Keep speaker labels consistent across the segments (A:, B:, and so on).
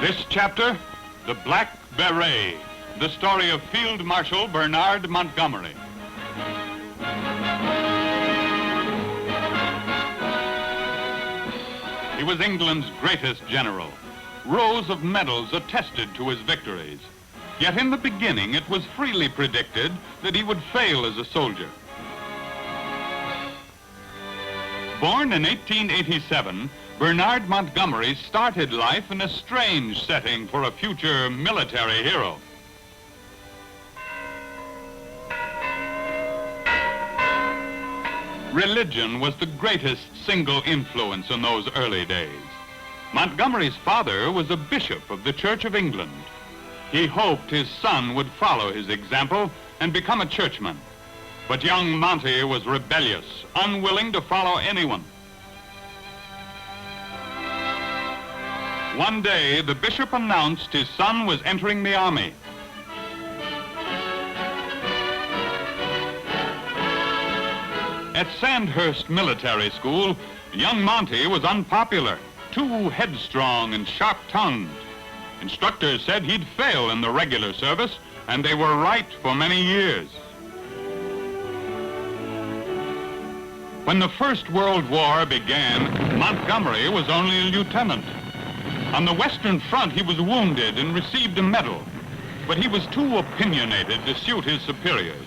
A: This chapter, The Black Beret, the story of Field Marshal Bernard Montgomery. He was England's greatest general. Rows of medals attested to his victories. Yet in the beginning, it was freely predicted that he would fail as a soldier. Born in 1887, Bernard Montgomery started life in a strange setting for a future military hero. Religion was the greatest single influence in those early days. Montgomery's father was a bishop of the Church of England. He hoped his son would follow his example and become a churchman. But young Monty was rebellious, unwilling to follow anyone. One day, the bishop announced his son was entering the army. At Sandhurst Military School, young Monty was unpopular, too headstrong and sharp-tongued. Instructors said he'd fail in the regular service, and they were right for many years. When the First World War began, Montgomery was only a lieutenant. On the Western Front, he was wounded and received a medal, but he was too opinionated to suit his superiors.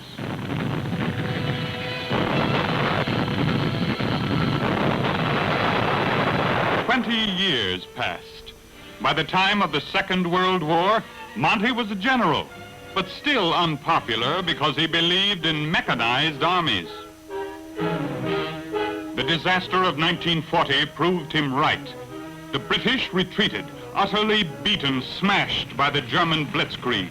A: Years passed. By the time of the Second World War, Monty was a general, but still unpopular because he believed in mechanized armies. The disaster of 1940 proved him right. The British retreated, utterly beaten, smashed by the German blitzkrieg.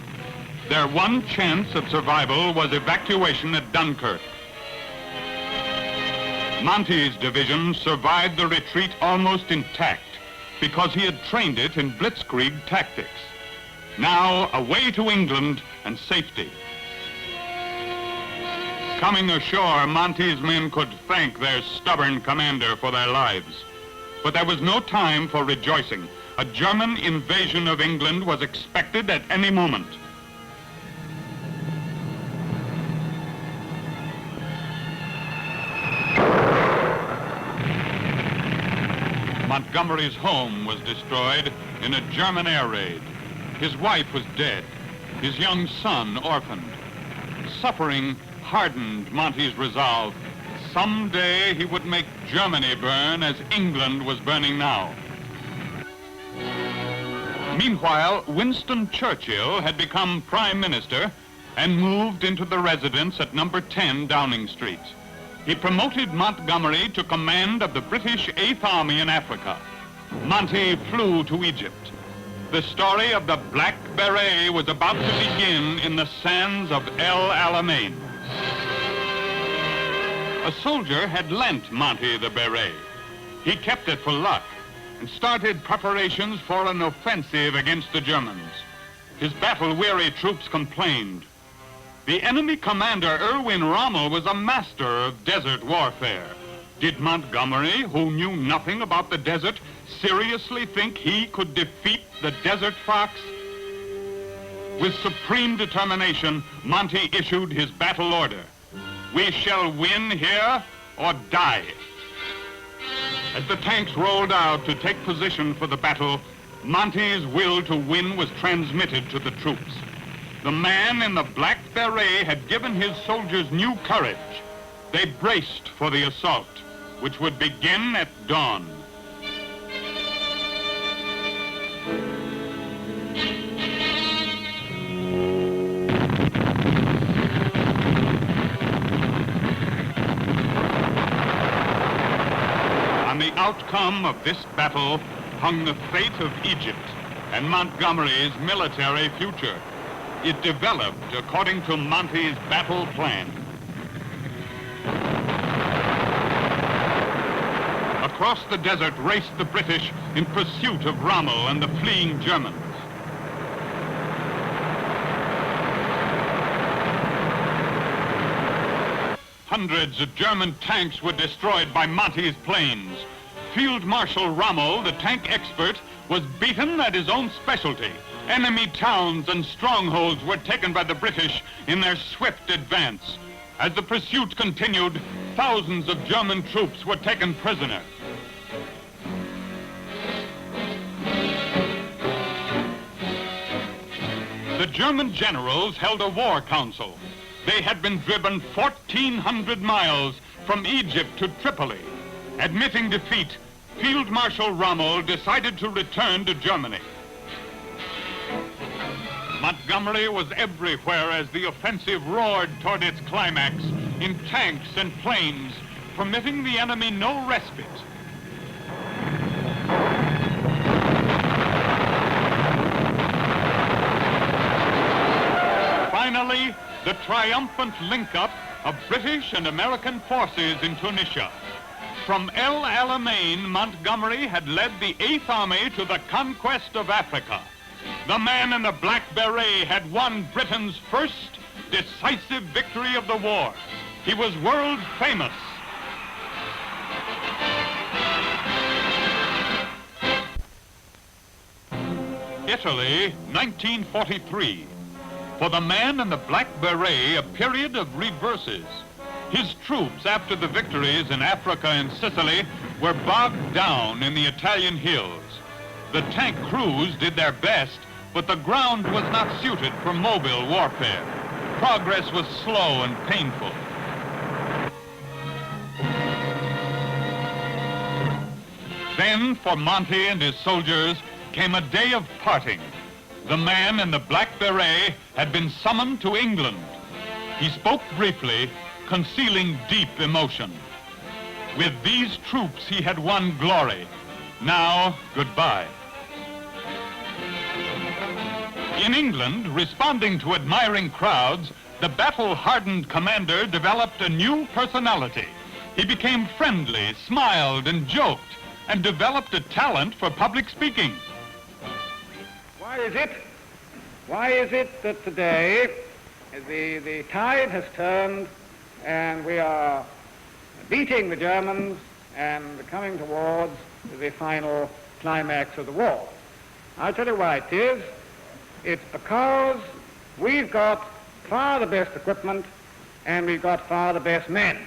A: Their one chance of survival was evacuation at Dunkirk. Monty's division survived the retreat almost intact because he had trained it in blitzkrieg tactics. Now, away to England and safety. Coming ashore, Monty's men could thank their stubborn commander for their lives. But there was no time for rejoicing. A German invasion of England was expected at any moment. Montgomery's home was destroyed in a German air raid. His wife was dead, his young son orphaned. Suffering hardened Monty's resolve. Someday he would make Germany burn as England was burning now. Meanwhile, Winston Churchill had become Prime Minister and moved into the residence at number 10 Downing Street. He promoted Montgomery to command of the British 8th Army in Africa. Monty flew to Egypt. The story of the Black Beret was about to begin in the sands of El Alamein. A soldier had lent Monty the beret. He kept it for luck and started preparations for an offensive against the Germans. His battle-weary troops complained. The enemy commander, Erwin Rommel, was a master of desert warfare. Did Montgomery, who knew nothing about the desert, seriously think he could defeat the desert fox? With supreme determination, Monty issued his battle order. We shall win here or die. As the tanks rolled out to take position for the battle, Monty's will to win was transmitted to the troops. The man in the black beret had given his soldiers new courage. They braced for the assault, which would begin at dawn. On the outcome of this battle hung the fate of Egypt and Montgomery's military future. It developed according to Monty's battle plan. Across the desert raced the British in pursuit of Rommel and the fleeing Germans. Hundreds of German tanks were destroyed by Monty's planes. Field Marshal Rommel, the tank expert, was beaten at his own specialty. Enemy towns and strongholds were taken by the British in their swift advance. As the pursuit continued, thousands of German troops were taken prisoner. The German generals held a war council. They had been driven 1,400 miles from Egypt to Tripoli. Admitting defeat, Field Marshal Rommel decided to return to Germany. Montgomery was everywhere as the offensive roared toward its climax in tanks and planes, permitting the enemy no respite. Finally, the triumphant link-up of British and American forces in Tunisia. From El Alamein, Montgomery had led the 8th Army to the conquest of Africa. The man in the black beret had won Britain's first decisive victory of the war. He was world famous. Italy, 1943. For the man in the black beret, a period of reverses. His troops, after the victories in Africa and Sicily, were bogged down in the Italian hills. The tank crews did their best, but the ground was not suited for mobile warfare. Progress was slow and painful. Then, for Monty and his soldiers, came a day of parting. The man in the black beret had been summoned to England. He spoke briefly, concealing deep emotion. With these troops, he had won glory. Now, goodbye. In England, responding to admiring crowds, the battle-hardened commander developed a new personality. He became friendly, smiled, and joked, and developed a talent for public speaking.
B: Why is it that today the tide has turned and we are beating the Germans and coming towards the final climax of the war? I'll tell you why it is. It's because we've got far the best equipment and we've got far the best men.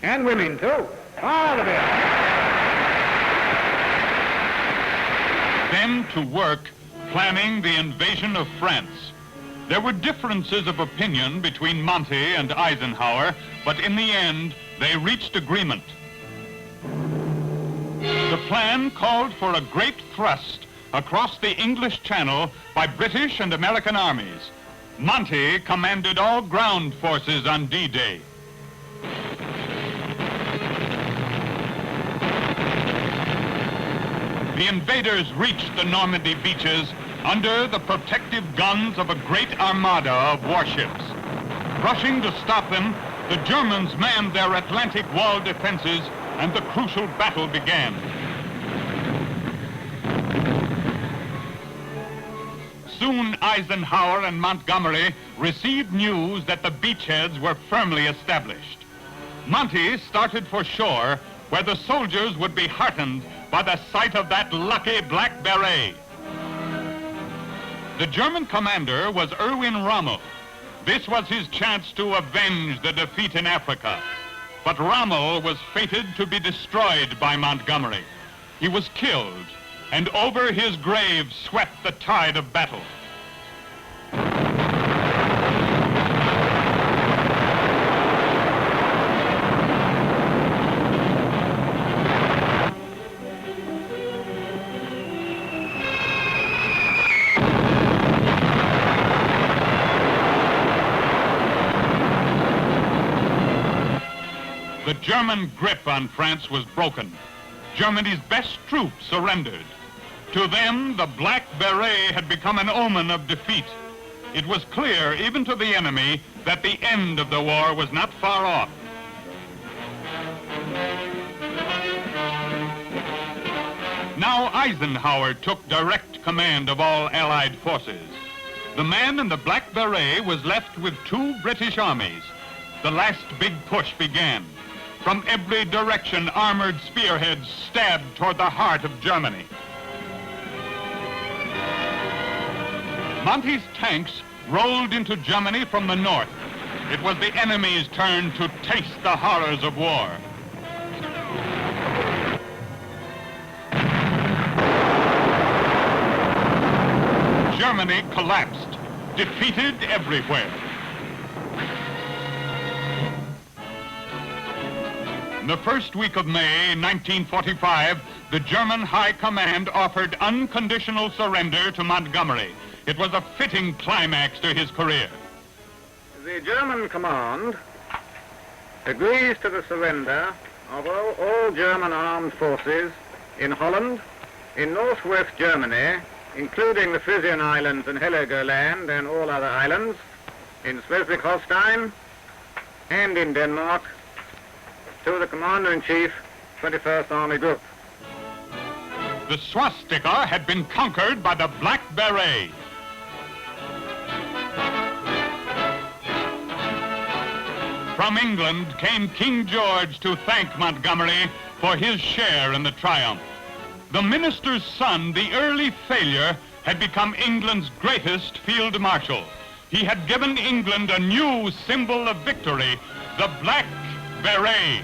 B: And women too. Far the best.
A: Then to work planning the invasion of France. There were differences of opinion between Monty and Eisenhower, but in the end, they reached agreement. The plan called for a great thrust across the English Channel by British and American armies. Monty commanded all ground forces on D-Day. The invaders reached the Normandy beaches under the protective guns of a great armada of warships. Rushing to stop them, the Germans manned their Atlantic wall defenses and the crucial battle began. Soon Eisenhower and Montgomery received news that the beachheads were firmly established. Monty started for shore, where the soldiers would be heartened by the sight of that lucky black beret. The German commander was Erwin Rommel. This was his chance to avenge the defeat in Africa. But Rommel was fated to be destroyed by Montgomery. He was killed, and over his grave swept the tide of battle. The German grip on France was broken. Germany's best troops surrendered. To them, the black beret had become an omen of defeat. It was clear, even to the enemy, that the end of the war was not far off. Now Eisenhower took direct command of all Allied forces. The man in the black beret was left with 2 British armies. The last big push began. From every direction, armored spearheads stabbed toward the heart of Germany. Monty's tanks rolled into Germany from the north. It was the enemy's turn to taste the horrors of war. Germany collapsed, defeated everywhere. In the first week of May 1945, the German High Command offered unconditional surrender to Montgomery. It was a fitting climax to his career.
B: The German command agrees to the surrender of all German armed forces in Holland, in northwest Germany, including the Frisian Islands and Heligoland and all other islands, in Schleswig-Holstein and in Denmark, to the Commander-in-Chief, 21st Army Group.
A: The swastika had been conquered by the Black Beret. From England came King George to thank Montgomery for his share in the triumph. The minister's son, the early failure, had become England's greatest field marshal. He had given England a new symbol of victory, the Black Beret.